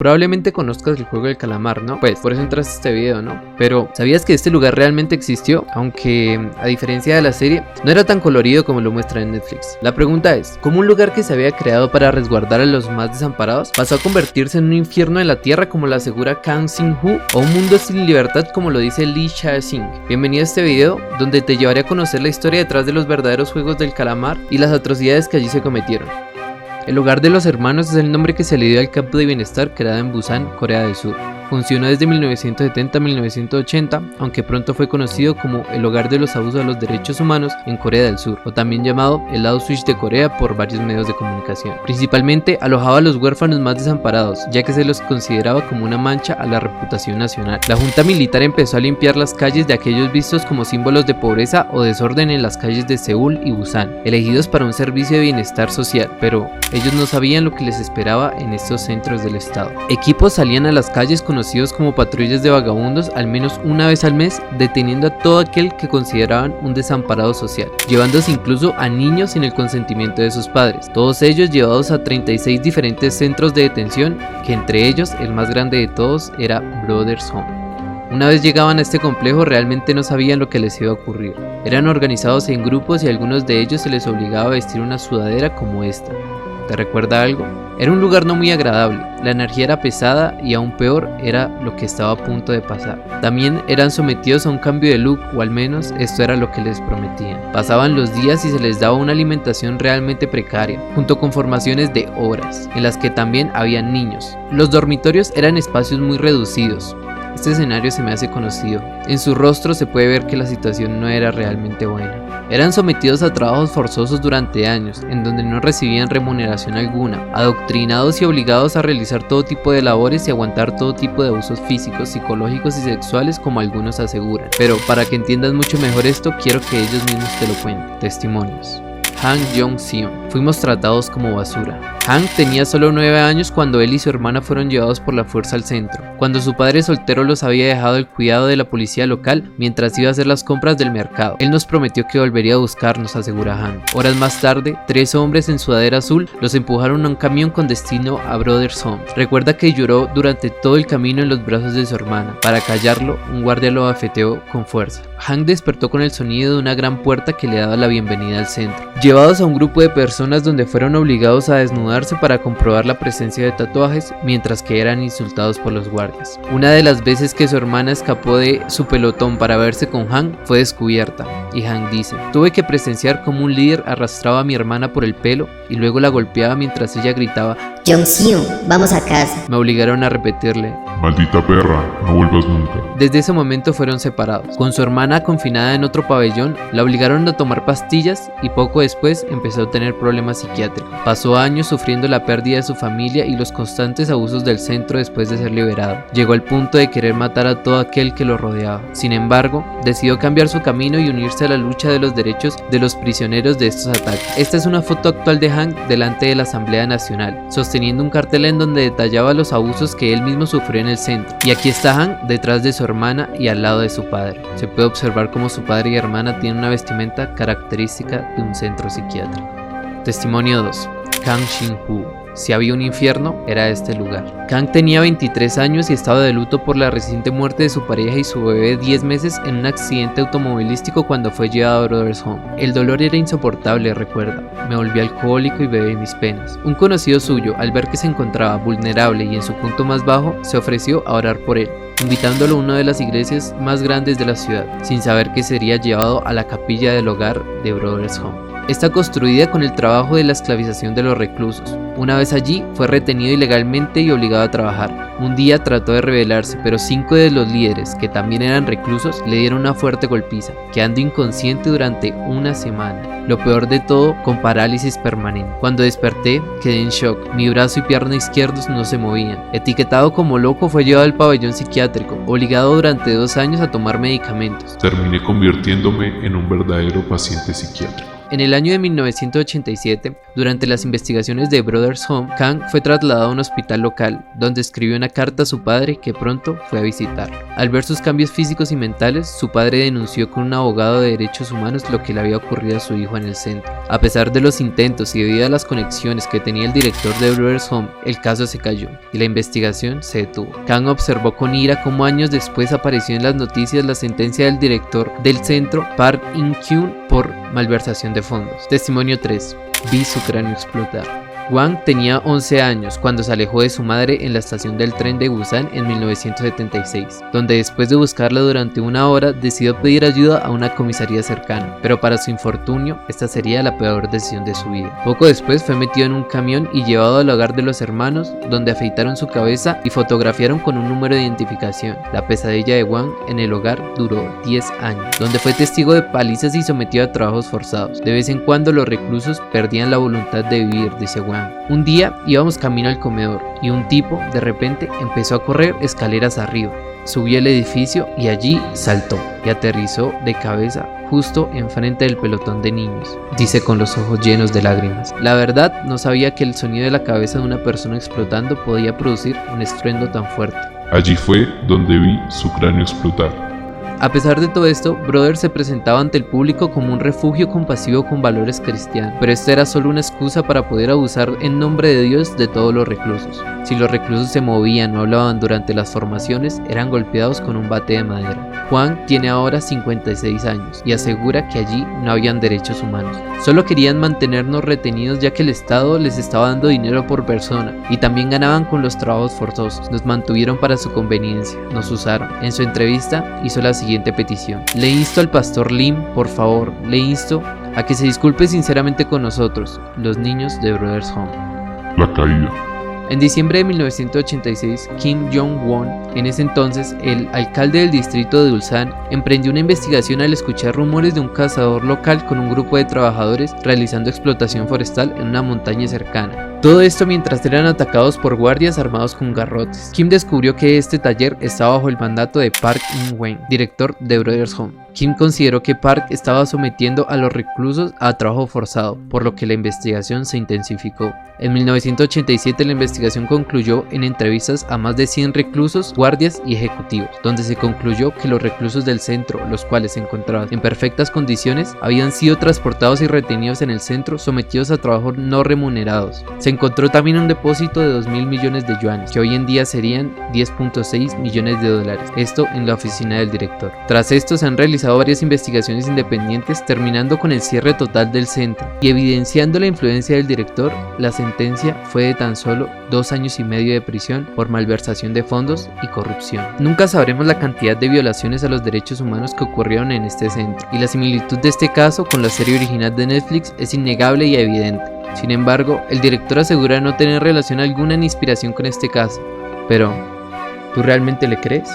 Probablemente conozcas el juego del calamar, ¿no? Pues por eso entraste a este video, ¿no? Pero ¿sabías que este lugar realmente existió? Aunque, a diferencia de la serie, no era tan colorido como lo muestra en Netflix. La pregunta es, ¿cómo un lugar que se había creado para resguardar a los más desamparados pasó a convertirse en un infierno en la tierra como lo asegura Kang Sing-Hoo, o un mundo sin libertad como lo dice Lee Cha-sing? Bienvenido a este video, donde te llevaré a conocer la historia detrás de los verdaderos juegos del calamar y las atrocidades que allí se cometieron. El Hogar de los Hermanos es el nombre que se le dio al campo de bienestar creado en Busan, Corea del Sur. Funcionó desde 1970 a 1980, aunque pronto fue conocido como el Hogar de los Abusos a los Derechos Humanos en Corea del Sur, o también llamado el Auschwitz de Corea por varios medios de comunicación. Principalmente alojaba a los huérfanos más desamparados, ya que se los consideraba como una mancha a la reputación nacional. La junta militar empezó a limpiar las calles de aquellos vistos como símbolos de pobreza o desorden en las calles de Seúl y Busan, elegidos para un servicio de bienestar social, pero ellos no sabían lo que les esperaba en estos centros del estado. Equipos salían a las calles conocidos como patrullas de vagabundos al menos una vez al mes, deteniendo a todo aquel que consideraban un desamparado social, llevándose incluso a niños sin el consentimiento de sus padres, todos ellos llevados a 36 diferentes centros de detención, que entre ellos el más grande de todos era Brothers Home. Una vez llegaban a este complejo realmente no sabían lo que les iba a ocurrir. Eran organizados en grupos y a algunos de ellos se les obligaba a vestir una sudadera como esta. ¿Te recuerda algo? Era un lugar no muy agradable, la energía era pesada y aún peor era lo que estaba a punto de pasar. También eran sometidos a un cambio de look, o al menos esto era lo que les prometían. Pasaban los días y se les daba una alimentación realmente precaria, junto con formaciones de horas, en las que también habían niños. Los dormitorios eran espacios muy reducidos. Este escenario se me hace conocido. En su rostro se puede ver que la situación no era realmente buena. Eran sometidos a trabajos forzosos durante años, en donde no recibían remuneración alguna, adoctrinados y obligados a realizar todo tipo de labores y aguantar todo tipo de abusos físicos, psicológicos y sexuales, como algunos aseguran. Pero para que entiendas mucho mejor esto, quiero que ellos mismos te lo cuenten. Testimonios. Han Jong-seon. Fuimos tratados como basura. Han tenía solo 9 años cuando él y su hermana fueron llevados por la fuerza al centro, cuando su padre soltero los había dejado al cuidado de la policía local mientras iba a hacer las compras del mercado. Él nos prometió que volvería a buscarnos, asegura Han. Horas más tarde, 3 hombres en sudadera azul los empujaron a un camión con destino a Brothers Home. Recuerda que lloró durante todo el camino en los brazos de su hermana. Para callarlo, un guardia lo abofeteó con fuerza. Han despertó con el sonido de una gran puerta que le daba la bienvenida al centro. Llevados a un grupo de personas donde fueron obligados a desnudarse para comprobar la presencia de tatuajes, mientras que eran insultados por los guardias. Una de las veces que su hermana escapó de su pelotón para verse con Han fue descubierta, y Han dice: tuve que presenciar como un líder arrastraba a mi hermana por el pelo y luego la golpeaba mientras ella gritaba: Jong-seon, vamos a casa. Me obligaron a repetirle: maldita perra, no vuelvas nunca. Desde ese momento fueron separados. Con su hermana confinada en otro pabellón, la obligaron a tomar pastillas y poco después empezó a tener problemas psiquiátricos. Pasó años sufriendo la pérdida de su familia y los constantes abusos del centro después de ser liberado. Llegó al punto de querer matar a todo aquel que lo rodeaba. Sin embargo, decidió cambiar su camino y unirse a la lucha de los derechos de los prisioneros de estos ataques. Esta es una foto actual de Han delante de la Asamblea Nacional, sosteniendo un cartel en donde detallaba los abusos que él mismo sufrió en el centro. Y aquí está Han detrás de su hermana y al lado de su padre. Se puede observar cómo su padre y hermana tienen una vestimenta característica de un centro psiquiátrico. Testimonio 2. Kang Shin-hoo. Si había un infierno, era este lugar. Kang tenía 23 años y estaba de luto por la reciente muerte de su pareja y su bebé de 10 meses en un accidente automovilístico cuando fue llevado a Brothers Home. El dolor era insoportable, recuerda. Me volví alcohólico y bebí mis penas. Un conocido suyo, al ver que se encontraba vulnerable y en su punto más bajo, se ofreció a orar por él, invitándolo a una de las iglesias más grandes de la ciudad, sin saber que sería llevado a la capilla del hogar de Brothers Home. Está construida con el trabajo de la esclavización de los reclusos. Una vez allí, fue retenido ilegalmente y obligado a trabajar. Un día trató de rebelarse, pero 5 de los líderes, que también eran reclusos, le dieron una fuerte golpiza, quedando inconsciente durante una semana. Lo peor de todo, con parálisis permanente. Cuando desperté, quedé en shock. Mi brazo y pierna izquierdos no se movían. Etiquetado como loco, fue llevado al pabellón psiquiátrico, obligado durante 2 años a tomar medicamentos. Terminé convirtiéndome en un verdadero paciente psiquiátrico. En el año de 1987, durante las investigaciones de Brothers Home, Kang fue trasladado a un hospital local, donde escribió una carta a su padre que pronto fue a visitarlo. Al ver sus cambios físicos y mentales, su padre denunció con un abogado de derechos humanos lo que le había ocurrido a su hijo en el centro. A pesar de los intentos y debido a las conexiones que tenía el director de Brothers Home, el caso se cayó y la investigación se detuvo. Kang observó con ira cómo años después apareció en las noticias la sentencia del director del centro, Park In-kyun, por malversación de fondos. Testimonio 3. Vi su cráneo explotar. Hwang tenía 11 años cuando se alejó de su madre en la estación del tren de Busan en 1976, donde después de buscarla durante una hora decidió pedir ayuda a una comisaría cercana, pero para su infortunio esta sería la peor decisión de su vida. Poco después fue metido en un camión y llevado al hogar de los hermanos, donde afeitaron su cabeza y fotografiaron con un número de identificación. La pesadilla de Hwang en el hogar duró 10 años, donde fue testigo de palizas y sometido a trabajos forzados. De vez en cuando los reclusos perdían la voluntad de vivir, dice Hwang. Un día íbamos camino al comedor y un tipo de repente empezó a correr escaleras arriba. Subió al edificio y allí saltó y aterrizó de cabeza justo enfrente del pelotón de niños, dice con los ojos llenos de lágrimas. La verdad, no sabía que el sonido de la cabeza de una persona explotando podía producir un estruendo tan fuerte. Allí fue donde vi su cráneo explotar. A pesar de todo esto, Brothers se presentaba ante el público como un refugio compasivo con valores cristianos, pero esto era solo una excusa para poder abusar en nombre de Dios de todos los reclusos. Si los reclusos se movían o hablaban durante las formaciones, eran golpeados con un bate de madera. Hwang tiene ahora 56 años y asegura que allí no habían derechos humanos. Solo querían mantenernos retenidos ya que el Estado les estaba dando dinero por persona y también ganaban con los trabajos forzosos. Nos mantuvieron para su conveniencia, nos usaron. En su entrevista hizo la siguiente petición: le insto al pastor Lim, por favor, le insto a que se disculpe sinceramente con nosotros, los niños de Brothers Home. La caída. En diciembre de 1986, Kim Jong-won, en ese entonces el alcalde del distrito de Ulsan, emprendió una investigación al escuchar rumores de un cazador local con un grupo de trabajadores realizando explotación forestal en una montaña cercana. Todo esto mientras eran atacados por guardias armados con garrotes. Kim descubrió que este taller estaba bajo el mandato de Park In-wen, director de Brothers Home. Kim consideró que Park estaba sometiendo a los reclusos a trabajo forzado, por lo que la investigación se intensificó. En 1987 la investigación concluyó en entrevistas a más de 100 reclusos, guardias y ejecutivos, donde se concluyó que los reclusos del centro, los cuales se encontraban en perfectas condiciones, habían sido transportados y retenidos en el centro, sometidos a trabajos no remunerados. Se encontró también un depósito de 2.000 millones de yuanes, que hoy en día serían 10.6 millones de dólares, esto en la oficina del director. Tras esto se han realizado varias investigaciones independientes, terminando con el cierre total del centro y evidenciando la influencia del director. La sentencia fue de tan solo 2 años y medio de prisión por malversación de fondos y corrupción. Nunca sabremos la cantidad de violaciones a los derechos humanos que ocurrieron en este centro, y la similitud de este caso con la serie original de Netflix es innegable y evidente. Sin embargo, el director asegura no tener relación alguna ni inspiración con este caso. Pero, ¿tú realmente le crees?